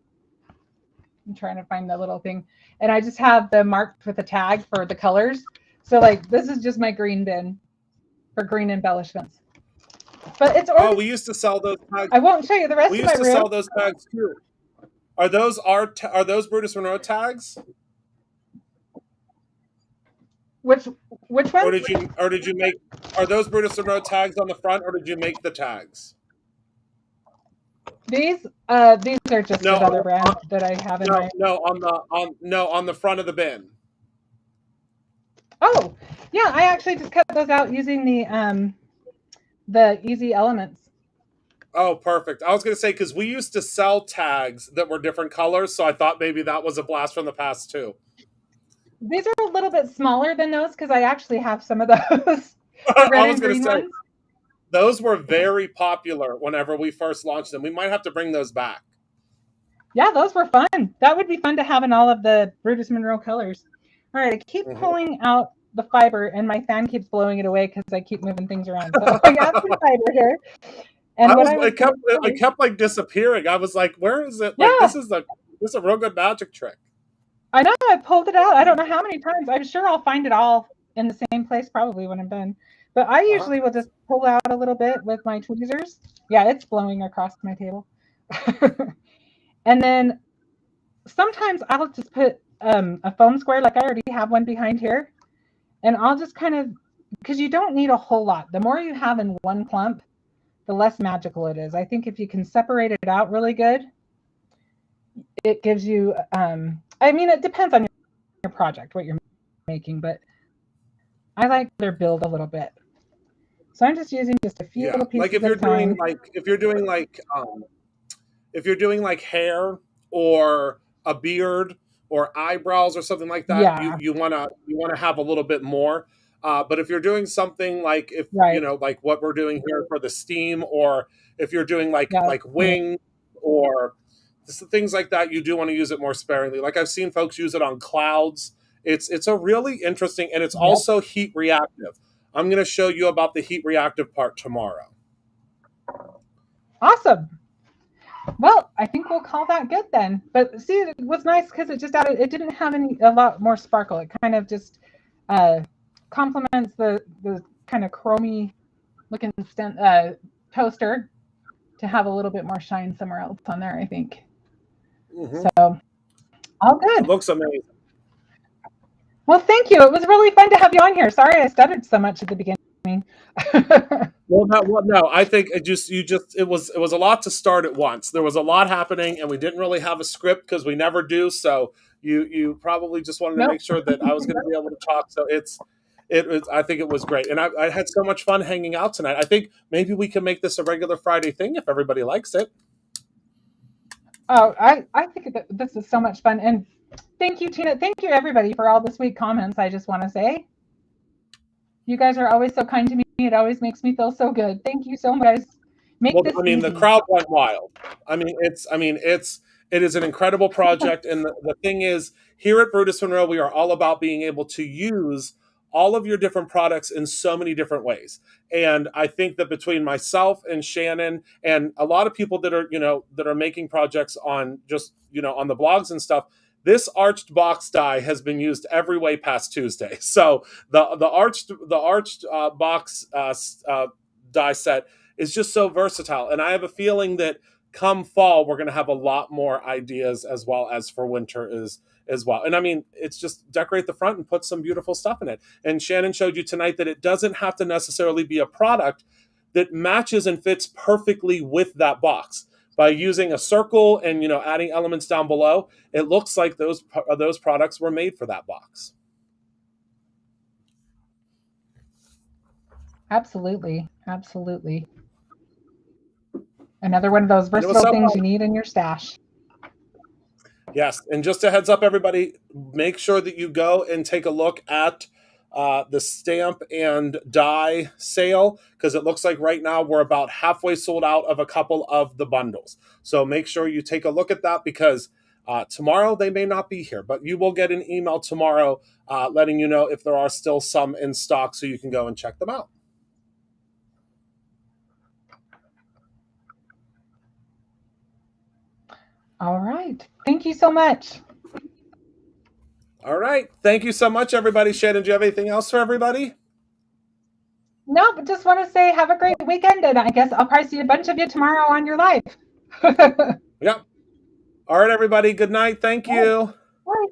I'm trying to find the little thing, and I just have them marked with a tag for the colors. So like this is just my green bin for green embellishments. But it's we used to sell those tags. I won't show you the rest of my room. We used to sell those tags too. Are those Brutus Monroe tags? Which one? Or did you make? Are those Brutus Monroe tags on the front, or did you make the tags? These are just another brand that I have in my. On the front of the bin. Oh, Yeah, I actually just cut those out using the Easy Elements. Oh, perfect. I was going to say, because we used to sell tags that were different colors, so I thought maybe that was a blast from the past too. These are a little bit smaller than those because I actually have some of those. The red I was and going to green say, ones. those were very popular whenever we first launched them. We might have to bring those back. Yeah, those were fun. That would be fun to have in all of the Brutus Monroe colors. All right, I keep pulling out the fiber, and my fan keeps blowing it away because I keep moving things around. So I got some fiber here. And It kept like disappearing. I was like, where is it? Like, yeah, this is a real good magic trick. I know. I pulled it out. I don't know how many times. I'm sure I'll find it all in the same place probably when I'm done. But I usually will just pull out a little bit with my tweezers. Yeah, it's blowing across my table. And then sometimes I'll just put a foam square, like I already have one behind here. And I'll just kind of, because you don't need a whole lot. The more you have in one clump, the less magical it is. I think if you can separate it out really good, it gives you, I mean, it depends on your project, what you're making, but I like their build a little bit. So I'm just using just a few little pieces like if you're at a time. if you're doing like hair or a beard or eyebrows or something like that, Yeah, you wanna have a little bit more. But if you're doing something like if you right. know like what we're doing here for the steam, or if you're doing Yeah, like wing or things like that, you do want to use it more sparingly. Like I've seen folks use it on clouds. It's a really interesting, and it's yep. also heat reactive. I'm going to show you about the heat reactive part tomorrow. Awesome. Well, I think we'll call that good then. But see, it was nice because it just added, it didn't have a lot more sparkle. It kind of just complements the kind of chromy looking toaster to have a little bit more shine somewhere else on there, I think. Mm-hmm. So, all It good. looks amazing. Well, thank you. It was really fun to have you on here. Sorry I stuttered so much at the beginning. No. I think it was a lot to start at once. There was a lot happening, and we didn't really have a script because we never do. So you probably just wanted to Nope. make sure that I was going to be able to talk. So I think it was great, and I had so much fun hanging out tonight. I think maybe we can make this a regular Friday thing if everybody likes it. Oh, I think that this is so much fun. And thank you, Tina. Thank you, everybody, for all the sweet comments. I just want to say, you guys are always so kind to me. It always makes me feel so good. Thank you so much, guys. Make this easy. The crowd went wild. It is an incredible project, and the thing is, here at Brutus Monroe, we are all about being able to use all of your different products in so many different ways. And I think that between myself and Shannon and a lot of people that are making projects on just on the blogs and stuff, this arched box die has been used every way past Tuesday. So the arched box die set is just so versatile, and I have a feeling that come fall we're going to have a lot more ideas as well as for winter as well. And I mean, it's just decorate the front and put some beautiful stuff in it. And Shannon showed you tonight that it doesn't have to necessarily be a product that matches and fits perfectly with that box. By using a circle and adding elements down below, it looks like those products were made for that box. Absolutely. Another one of those versatile things you need in your stash. Yes, and just a heads up, everybody, make sure that you go and take a look at the stamp and die sale, because it looks like right now we're about halfway sold out of a couple of the bundles. So make sure you take a look at that, because tomorrow they may not be here, but you will get an email tomorrow letting you know if there are still some in stock, so you can go and check them out. All right. Thank you so much. All right. Thank you so much, everybody. Shannon, do you have anything else for everybody? No, but just want to say have a great weekend, and I guess I'll probably see a bunch of you tomorrow on your live. Yeah. All right, everybody. Good night. Thank you. Bye.